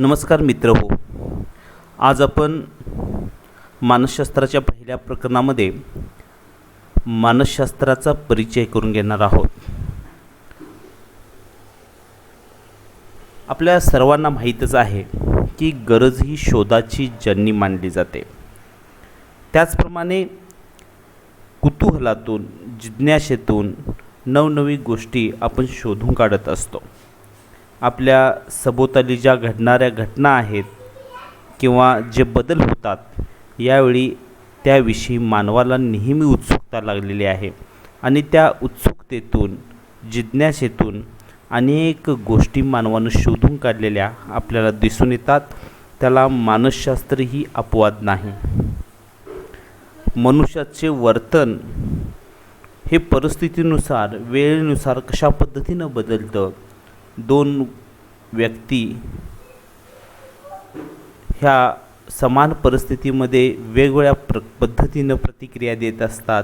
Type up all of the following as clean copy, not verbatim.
नमस्कार मित्र हो. आज आपण मानसशास्त्राच्या पहिल्या प्रकरणामध्ये मानसशास्त्राचा परिचय करून घेणार आहोत. आपल्या सर्वांना माहीतच आहे की गरज ही शोधाची जननी मानली जाते. त्याचप्रमाणे कुतूहलातून, जिज्ञासेतून नवनवी गोष्टी आपण शोधून काढत असतो. आपल्या सभोवताली ज्या घडणाऱ्या घटना आहेत किंवा जे बदल होतात यावेळी त्याविषयी मानवाला नेहमी उत्सुकता लागलेली आहे आणि त्या उत्सुकतेतून, जिज्ञासेतून अनेक गोष्टी मानवानं शोधून काढलेल्या आपल्याला दिसून येतात. त्याला मानसशास्त्र ही अपवाद नाही. मनुष्याचे वर्तन हे परिस्थितीनुसार, वेळेनुसार कशा पद्धतीनं बदलतं. दोन व्यक्ती ह्या समान परिस्थितीमध्ये वेगवेगळ्या पद्धतीनं प्रतिक्रिया देत असतात.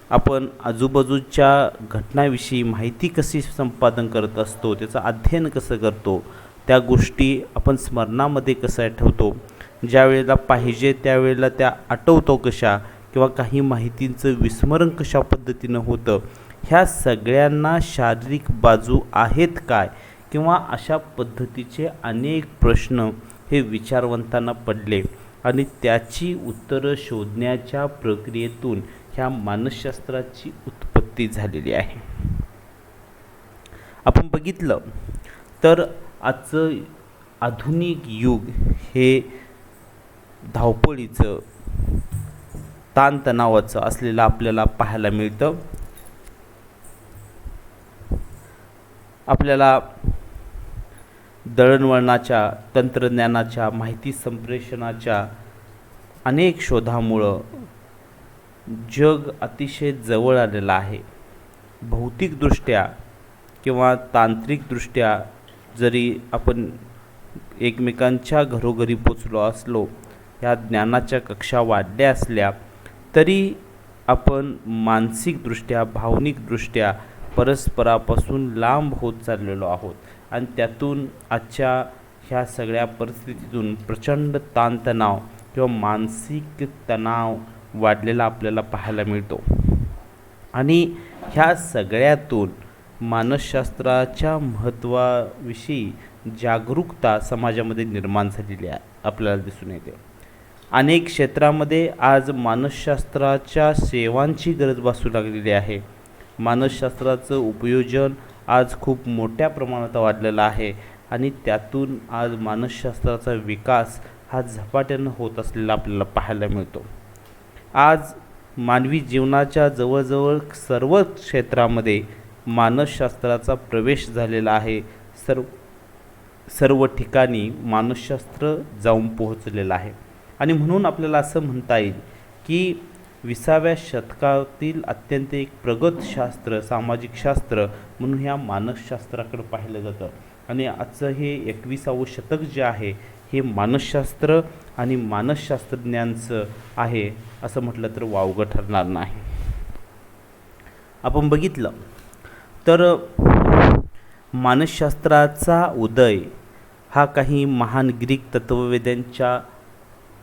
आपण आजूबाजूच्या घटनाविषयी माहिती कशी संपादन करत असतो, त्याचं अध्ययन कसं करतो, त्या गोष्टी आपण स्मरणामध्ये कसं ठेवतो, ज्या वेळेला पाहिजे त्यावेळेला त्या आठवतो कशा, किंवा काही माहितींचं विस्मरण कशा पद्धतीनं होतं, ह्या सगळ्यांना शारीरिक बाजू आहेत काय, किंवा अशा पद्धतीचे अनेक प्रश्न हे विचारवंतांना पडले आणि त्याची उत्तरं शोधण्याच्या प्रक्रियेतून ह्या मानसशास्त्राची उत्पत्ती झालेली आहे. आपण बघितलं तर आजचं आधुनिक युग हे धावपळीचं, ताणतणावाचं असलेलं आपल्याला पाहायला मिळतं. आपल्याला दळणवळणाच्या, तंत्रज्ञानाच्या, माहिती संप्रेषणाच्या अनेक शोधामुळं जग अतिशय जवळ आलेलं आहे. भौतिकदृष्ट्या किंवा तांत्रिकदृष्ट्या जरी आपण एकमेकांच्या घरोघरी पोचलो असलो, ह्या ज्ञानाच्या कक्षा वाढल्या असल्या तरी आपण मानसिकदृष्ट्या, भावनिकदृष्ट्या परस्परापासून लांब होत चाललेलो आहोत आणि त्यातून आजच्या ह्या सगळ्या परिस्थितीतून प्रचंड ताणतणाव किंवा मानसिक तणाव वाढलेला आपल्याला पाहायला मिळतो. आणि ह्या सगळ्यातून मानसशास्त्राच्या महत्त्वाविषयी जागरूकता समाजामध्ये निर्माण झालेली आहे आपल्याला दिसून येते. अनेक क्षेत्रामध्ये आज मानसशास्त्राच्या सेवांची गरज भासू लागलेली आहे. मानसशास्त्राचं उपयोजन आज खूप मोठ्या प्रमाणात वाढलेलं आहे आणि त्यातून आज मानसशास्त्राचा विकास हा झपाट्यानं होत असलेला आपल्याला पाहायला मिळतो. आज मानवी जीवनाच्या जवळजवळ सर्व क्षेत्रामध्ये मानसशास्त्राचा प्रवेश झालेला आहे. सर्व ठिकाणी मानसशास्त्र जाऊन पोहोचलेलं आहे आणि म्हणून आपल्याला असं म्हणता येईल की 20व्या शतकातील अत्यंत एक प्रगत शास्त्र, सामाजिक शास्त्र म्हणून ह्या मानसशास्त्राकडे पाहिलं जातं. आणि आजचं हे 21वं शतक जे आहे हे मानसशास्त्र आणि मानसशास्त्रज्ञांचं आहे असं म्हटलं तर वावगं ठरणार नाही. आपण बघितलं तर मानसशास्त्राचा उदय हा काही महान ग्रीक तत्त्ववेद्यांच्या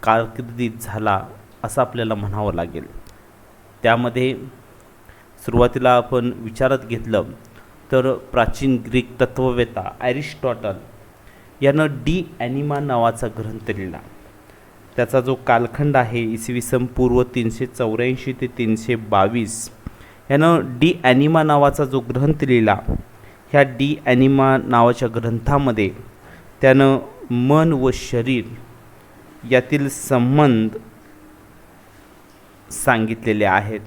कारकिर्दीत झाला असं आपल्याला म्हणावं लागेल. त्यामध्ये सुरुवातीला आपण विचारात घेतलं तर प्राचीन ग्रीक तत्त्ववेत्ता ॲरिस्टॉटल यानं डी ॲनिमा नावाचा ग्रंथ लिहिला. त्याचा जो कालखंड आहे इसवी पूर्व 384 ते 322, यानं डी ॲनिमा नावाचा जो ग्रंथ लिहिला. ह्या डी ॲनिमा नावाच्या ग्रंथामध्ये त्यानं मन व शरीर यातील संबंध सांगितलेले आहेत.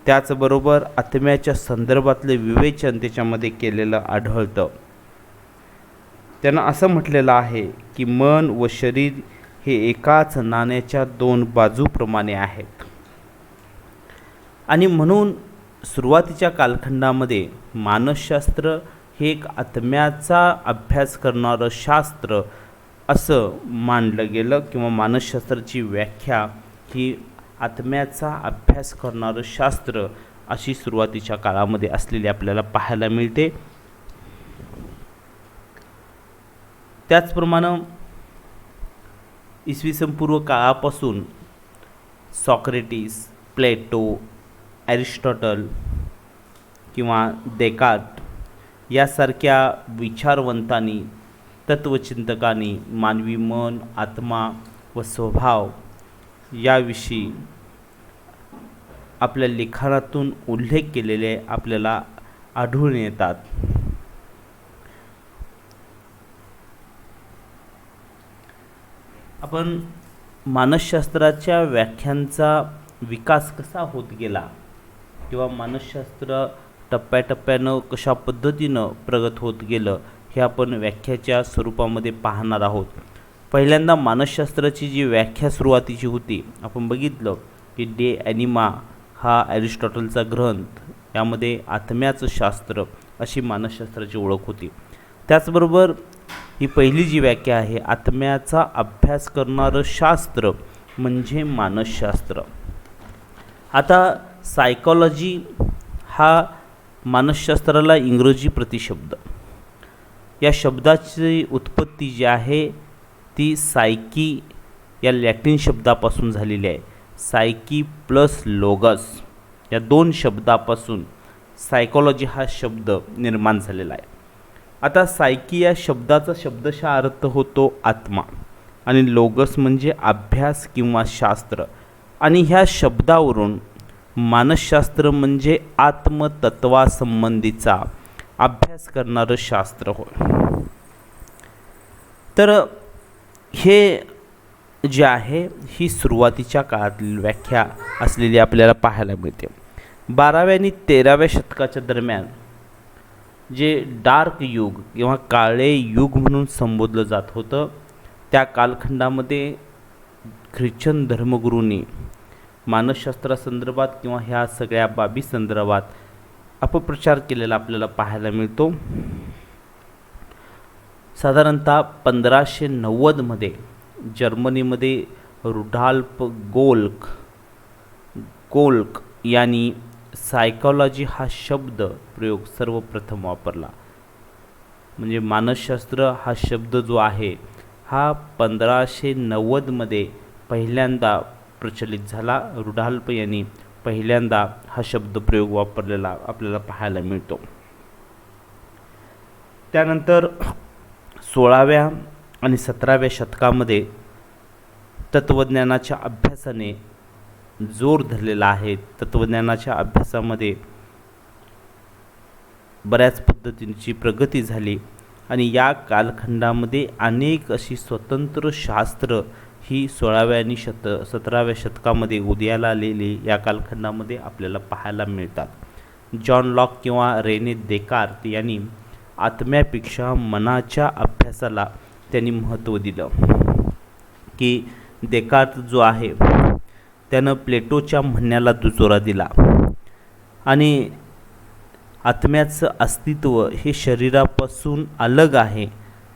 त्याचबरोबर आत्म्याच्या संदर्भातले विवेचन त्याच्यामध्ये केलेलं आढळतं. त्यानं असं म्हटलेलं आहे की मन व शरीर हे एकाच नाण्याच्या दोन बाजूप्रमाणे आहेत आणि म्हणून सुरुवातीच्या कालखंडामध्ये मानसशास्त्र हे एक आत्म्याचा अभ्यास करणारं शास्त्र असं मानलं गेलं, किंवा मानसशास्त्राची व्याख्या ही आत्म्याचा अभ्यास करणारं शास्त्र अशी सुरुवातीच्या काळामध्ये असलेली आपल्याला पाहायला मिळते. त्याचप्रमाणे इसवी सन पूर्व काळापासून सॉक्रेटिस, प्लेटो, ॲरिस्टॉटल किंवा देकार्त यासारख्या विचारवंतांनी, तत्त्वचिंतकांनी मानवी मन, आत्मा व स्वभाव याविषयी आपल्या लिखाणातून उल्लेख केलेले आपल्याला आढळून येतात. आपण मानसशास्त्राच्या व्याख्यांचा विकास कसा होत गेला किंवा मानसशास्त्र टप्प्याटप्प्यानं कशा पद्धतीनं प्रगत होत गेलं हे आपण व्याख्याच्या स्वरूपामध्ये पाहणार आहोत. पहिल्यांदा मानसशास्त्राची जी व्याख्या सुरुवातीची होती, आपण बघितलं की डे ॲनिमा हा ॲरिस्टॉटलचा ग्रंथ, यामध्ये आत्म्याचं शास्त्र अशी मानसशास्त्राची ओळख होती. त्याचबरोबर ही पहिली जी व्याख्या आहे, आत्म्याचा अभ्यास करणारं शास्त्र म्हणजे मानसशास्त्र. आता सायकॉलॉजी हा मानसशास्त्राला इंग्रजी प्रतिशब्द, या शब्दाची उत्पत्ती जी आहे ती सायकी या लॅटिन शब्दापासून झालेली आहे. सायकी प्लस लोगस या दोन शब्दापासून सायकॉलॉजी हा शब्द निर्माण झालेला आहे. आता सायकी या शब्दाचा शब्दशः अर्थ होतो आत्मा आणि लोगस म्हणजे अभ्यास किंवा शास्त्र, आणि ह्या शब्दावरून मानसशास्त्र म्हणजे आत्मतत्वासंबंधीचा अभ्यास करणारं शास्त्र होय. तर हे जे आहे ही सुरुवातीच्या काळातील व्याख्या असलेली आपल्याला पाहायला मिळते. 12व्या आणि 13व्या शतकाच्या दरम्यान जे डार्क युग किंवा काळे युग म्हणून संबोधलं जात होतं, त्या कालखंडामध्ये ख्रिश्चन धर्मगुरूंनी मानसशास्त्रासंदर्भात किंवा ह्या सगळ्या बाबी संदर्भात अपप्रचार केलेला आपल्याला पाहायला मिळतो. साधारणतः 1590मध्ये जर्मनीमध्ये रुडॉल्फ गोल्क यांनी सायकॉलॉजी हा शब्द प्रयोग सर्वप्रथम वापरला. म्हणजे मानसशास्त्र हा शब्द जो आहे हा 1590मध्ये पहिल्यांदा प्रचलित झाला. रुडॉल्फ यांनी पहिल्यांदा हा शब्द प्रयोग वापरलेला आपल्याला पाहायला मिळतो. त्यानंतर 16व्या आणि 17व्या शतकामध्ये तत्त्वज्ञानाच्या अभ्यासाने जोर धरलेला आहे. तत्त्वज्ञानाच्या अभ्यासामध्ये बऱ्याच पद्धतींची प्रगती झाली आणि या कालखंडामध्ये अनेक अशी स्वतंत्र शास्त्र ही 16व्या आणि 17व्या शतकामध्ये उदयाला आलेली या कालखंडामध्ये आपल्याला पाहायला मिळतात. जॉन लॉक किंवा रेने देकार्त यांनी आत्म्यापेक्षा मनाच्या अभ्यासाला त्यांनी महत्त्व दिलं. की देकार्त जो आहे त्यानं प्लेटोच्या म्हणण्याला दुजोरा दिला आणि आत्म्याचं अस्तित्व हे शरीरापासून अलग आहे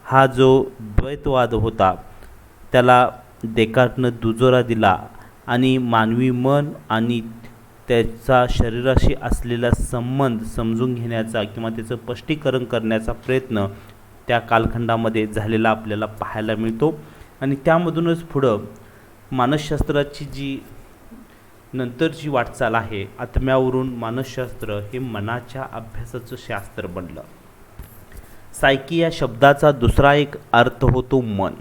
हा जो द्वैतवाद होता त्याला देकार्तनं दुजोरा दिला आणि मानवी मन आणि त्याचा शरीराशी असलेला संबंध समजून घेण्याचा किंवा त्याचं स्पष्टीकरण करण्याचा प्रयत्न त्या कालखंडामध्ये झालेला आपल्याला पाहायला मिळतो. आणि त्यामधूनच पुढं मानसशास्त्राची जी नंतरची वाटचाल आहे, आत्म्यावरून मानसशास्त्र हे मनाच्या अभ्यासाचं शास्त्र बनलं. सायकी या शब्दाचा दुसरा एक अर्थ होतो मन,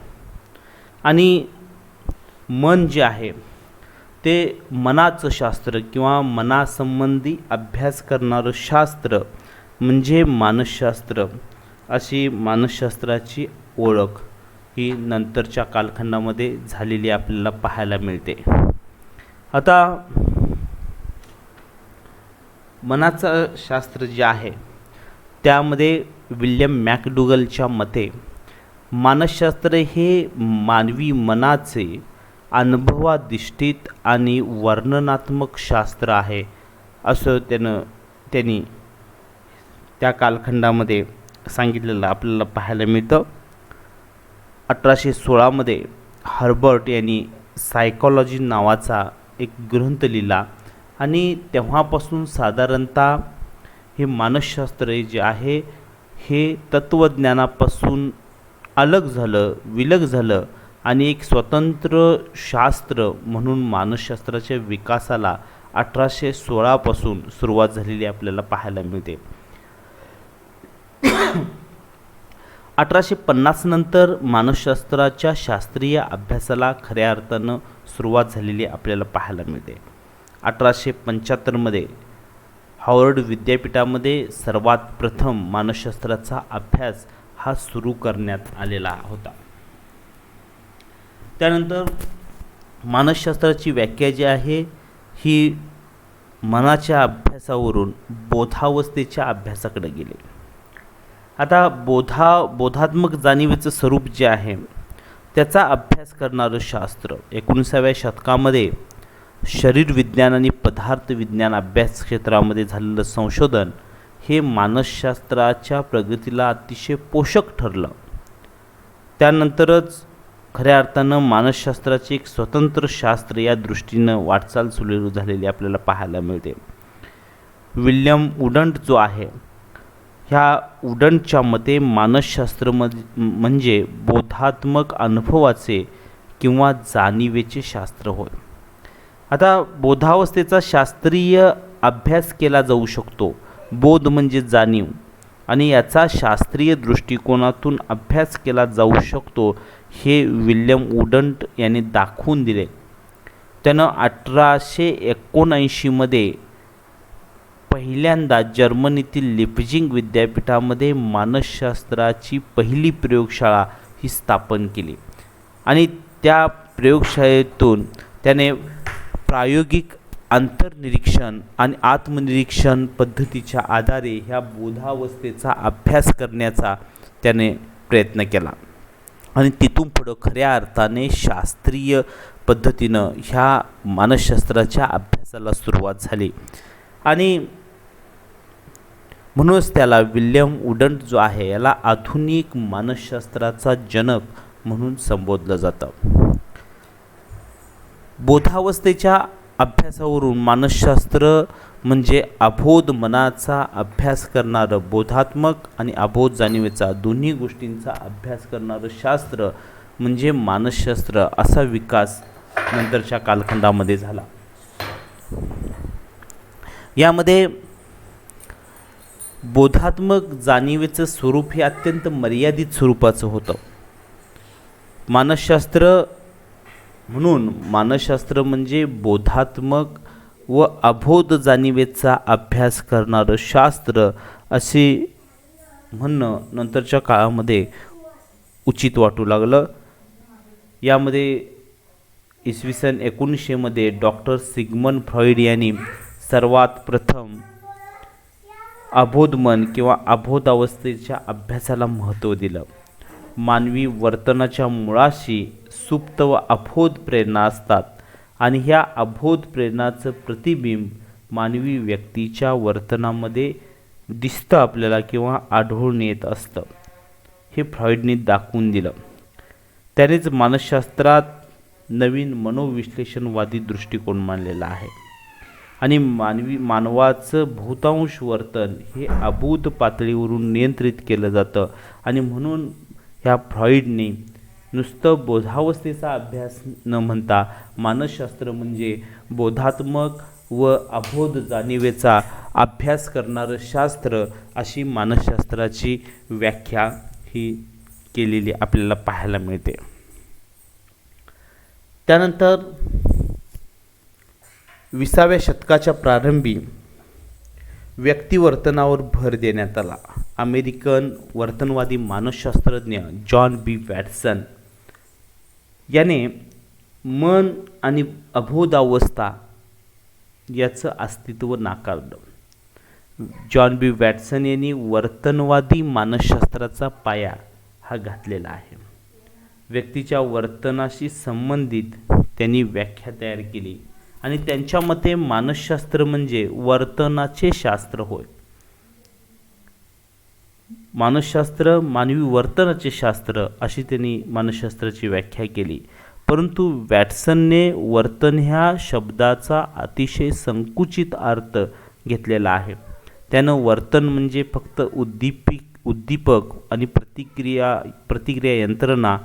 आणि मन जे आहे ते मनाचं शास्त्र किंवा मनासंबंधी अभ्यास करणारं शास्त्र म्हणजे मानसशास्त्र अशी मानसशास्त्राची ओळख ही नंतरच्या कालखंडामध्ये झालेली आपल्याला पाहायला मिळते. आता मनाचं शास्त्र जे आहे त्यामध्ये विल्यम मॅकडुगलच्या मते मानसशास्त्र हे मानवी मनाचे अनुभवाधिष्ठित आणि वर्णनात्मक शास्त्र आहे असं त्यांनी त्या कालखंडामध्ये सांगितलेलं आपल्याला पाहायला मिळतं. 1816मध्ये हर्बर्ट यांनी सायकॉलॉजी नावाचा एक ग्रंथ लिहिला आणि तेव्हापासून साधारणतः हे मानसशास्त्र जे आहे हे तत्त्वज्ञानापासून अलग झालं, विलग झालं आणि एक स्वतंत्र शास्त्र म्हणून मानसशास्त्राच्या विकासाला 1816 सुरुवात झालेली आपल्याला पाहायला मिळते. 1850 नंतर मानसशास्त्राच्या शास्त्रीय अभ्यासाला खऱ्या अर्थानं सुरुवात झालेली आपल्याला पाहायला मिळते. 1875 हार्वर्ड विद्यापीठामध्ये सर्वात प्रथम मानसशास्त्राचा अभ्यास हा सुरू करण्यात आलेला होता. त्यानंतर मानसशास्त्राची व्याख्या जी आहे ही मनाच्या अभ्यासावरून बोधावस्थेच्या अभ्यासाकडे गेली. आता बोधात्मक जाणीवेचं स्वरूप जे आहे त्याचा अभ्यास करणारं शास्त्र 19व्या शतकामध्ये शरीर विज्ञान आणि पदार्थ विज्ञान अभ्यास क्षेत्रामध्ये झालेलं संशोधन हे मानसशास्त्राच्या प्रगतीला अतिशय पोषक ठरलं. त्यानंतरच खऱ्या अर्थानं मानसशास्त्राचे एक स्वतंत्र शास्त्र या दृष्टीनं वाटचाल सुरू झालेली आपल्याला पाहायला मिळते. विल्यम वुडंट जो आहे ह्या वुडंटच्या मते मानसशास्त्र म्हणजे बोधात्मक अनुभवाचे किंवा जाणीवेचे शास्त्र होय. आता बोधावस्थेचा शास्त्रीय अभ्यास केला जाऊ शकतो. बोध म्हणजे जाणीव आणि याचा शास्त्रीय दृष्टिकोनातून अभ्यास केला जाऊ शकतो हे विल्यम वुडंट यांनी दाखवून दिले. त्यानं 1879 पहिल्यांदा जर्मनीतील लिप्झिग विद्यापीठामध्ये मानसशास्त्राची पहिली प्रयोगशाळा ही स्थापन केली आणि त्या प्रयोगशाळेतून त्याने प्रायोगिक अंतर्निरीक्षण आणि आत्मनिरीक्षण पद्धतीच्या आधारे ह्या बोधावस्थेचा अभ्यास करण्याचा त्याने प्रयत्न केला आणि तिथून पुढं खऱ्या अर्थाने शास्त्रीय पद्धतीनं ह्या मानसशास्त्राच्या अभ्यासाला सुरुवात झाली आणि म्हणूनच त्याला विल्यम वुडंट जो आहे याला आधुनिक मानसशास्त्राचा जनक म्हणून संबोधलं जातं. बोधावस्थेच्या अभ्यासावरून मानसशास्त्र म्हणजे अबोध मनाचा अभ्यास करणारं, बोधात्मक आणि अबोध जाणीवेचा दोन्ही गोष्टींचा अभ्यास करणारं शास्त्र म्हणजे मानसशास्त्र असा विकास नंतरच्या कालखंडामध्ये झाला. यामध्ये बोधात्मक जाणीवेचं स्वरूप हे अत्यंत मर्यादित स्वरूपाचं होतं. मानसशास्त्र म्हणजे बोधात्मक व अबोध जाणीवेचा अभ्यास करणारं शास्त्र असे म्हणणं नंतरच्या काळामध्ये उचित वाटू लागलं. यामध्ये इसवी सन 1900 डॉक्टर सिग्मंड फ्रॉइड यांनी सर्वात प्रथम अबोध मन किंवा अबोध अवस्थेच्या अभ्यासाला महत्त्व दिलं. मानवी वर्तनाच्या मुळाशी सुप्त व अबोध प्रेरणा असतात आणि ह्या अबोध प्रेरणाचं प्रतिबिंब मानवी व्यक्तीच्या वर्तनामध्ये दिसतं आपल्याला किंवा आढळून येत असतं हे फ्रॉइडने दाखवून दिलं. त्यानेच मानसशास्त्रात नवीन मनोविश्लेषणवादी दृष्टिकोन मांडलेला आहे आणि मानवाचं बहुतांश वर्तन हे अबोध पातळीवरून नियंत्रित केलं जातं आणि म्हणून ह्या फ्रॉइडने नुसतं बोधावस्थेचा अभ्यास न म्हणता मानसशास्त्र म्हणजे बोधात्मक व अबोध जाणीवेचा अभ्यास करणारं शास्त्र अशी मानसशास्त्राची व्याख्या ही केलेली आपल्याला पाहायला मिळते. त्यानंतर 20व्या शतकाच्या प्रारंभी व्यक्तिवर्तनावर भर देण्यात आला. अमेरिकन वर्तनवादी मानसशास्त्रज्ञ जॉन बी वॅटसन याने मन आणि अबोधावस्था याचं अस्तित्व नाकारलं. जॉन बी वॅटसन यांनी वर्तनवादी मानसशास्त्राचा पाया हा घातलेला आहे. व्यक्तीच्या वर्तनाशी संबंधित त्यांनी व्याख्या तयार केली आणि त्यांच्या मते मानसशास्त्र म्हणजे वर्तनाचे शास्त्र होय. मानसशास्त्र मानवी वर्तनाचे शास्त्र अशी त्यांनी मानसशास्त्राची व्याख्या केली. परंतु वॅटसनने वर्तन ह्या शब्दाचा अतिशय संकुचित अर्थ घेतलेला आहे. त्यानं वर्तन म्हणजे फक्त उद्दीपक आणि प्रतिक्रिया यंत्रणा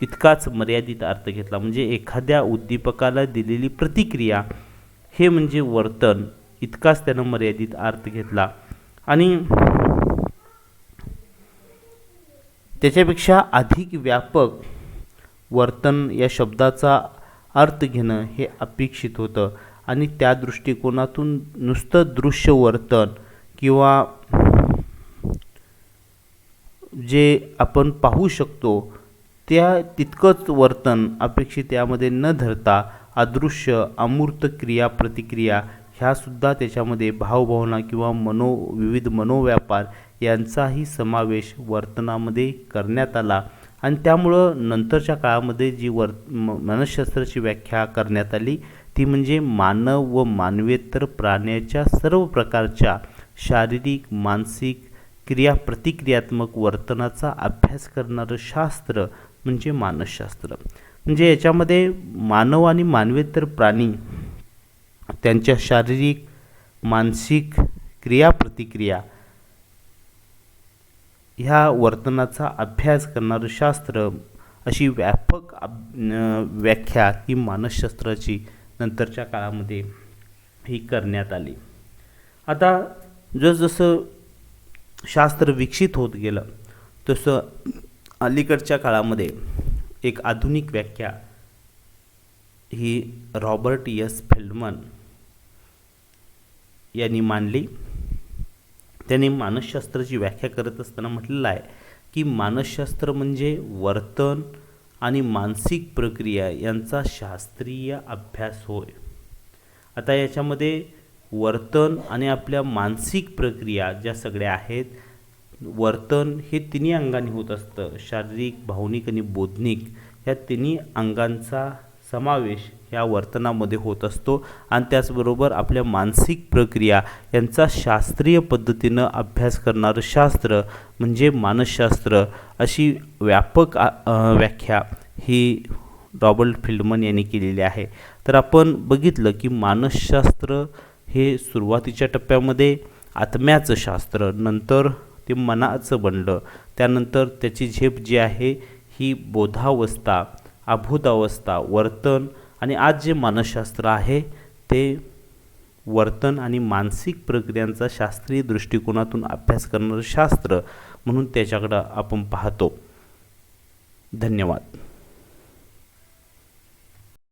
इतकाच मर्यादित अर्थ घेतला. म्हणजे एखाद्या उद्दीपकाला दिलेली प्रतिक्रिया हे म्हणजे वर्तन इतकाच त्यानं मर्यादित अर्थ घेतला. आणि त्याच्यापेक्षा अधिक व्यापक वर्तन या शब्दाचा अर्थ घेणं हे अपेक्षित होतं. आणि त्या दृष्टिकोनातून नुसतं दृश्य वर्तन किंवा जे आपण पाहू शकतो त्या तितकंच वर्तन अपेक्षित यामध्ये न धरता अदृश्य अमूर्त क्रिया प्रतिक्रिया ह्यासुद्धा त्याच्यामध्ये भावभावना किंवा विविध मनोव्यापार यांचाही समावेश वर्तनामध्ये करण्यात आला. आणि त्यामुळं नंतरच्या काळामध्ये जी मनसशास्त्राची व्याख्या करण्यात आली ती म्हणजे मानव व मानवेतर प्राण्याच्या सर्व प्रकारच्या शारीरिक मानसिक क्रिया प्रतिक्रियात्मक वर्तनाचा अभ्यास करणारं शास्त्र म्हणजे मानसशास्त्र. म्हणजे याच्यामध्ये मानव आणि मानवेतर प्राणी त्यांच्या शारीरिक मानसिक क्रिया प्रतिक्रिया ह्या वर्तनाचा अभ्यास करणारं शास्त्र अशी व्यापक व्याख्या ही मानसशास्त्राची नंतरच्या काळामध्ये ही करण्यात आली. आता जसजसं शास्त्र विकसित होत गेलं तसं अलीकडच्या काळामध्ये एक आधुनिक व्याख्या ही रॉबर्ट एस फेल्डमन यांनी मांडली. त्यांनी मानसशास्त्राची व्याख्या करत असताना म्हटलेलं आहे की मानसशास्त्र म्हणजे वर्तन आणि मानसिक प्रक्रिया यांचा शास्त्रीय अभ्यास होय. आता याच्यामध्ये वर्तन आणि आपल्या मानसिक प्रक्रिया ज्या सगळ्या आहेत, वर्तन हे तिन्ही अंगांनी होत असतं. शारीरिक भावनिक आणि बौद्धिक या तिन्ही अंगांचा समावेश ह्या वर्तनामध्ये होत असतो. आणि त्याचबरोबर आपल्या मानसिक प्रक्रिया यांचा शास्त्रीय पद्धतीनं अभ्यास करणारं शास्त्र म्हणजे मानसशास्त्र अशी व्यापक व्याख्या ही रॉबर्ट फेल्डमन यांनी केलेली आहे. तर आपण बघितलं की मानसशास्त्र हे सुरुवातीच्या टप्प्यामध्ये आत्म्याचं शास्त्र, नंतर ते मनाचं बनलं, त्यानंतर त्याची झेप जी आहे ही बोधावस्था अबोधावस्था वर्तन आणि आज जे मानसशास्त्र आहे ते वर्तन आणि मानसिक प्रक्रियांचा शास्त्रीय दृष्टिकोनातून अभ्यास करणारं शास्त्र म्हणून त्याच्याकडं आपण पाहतो. धन्यवाद.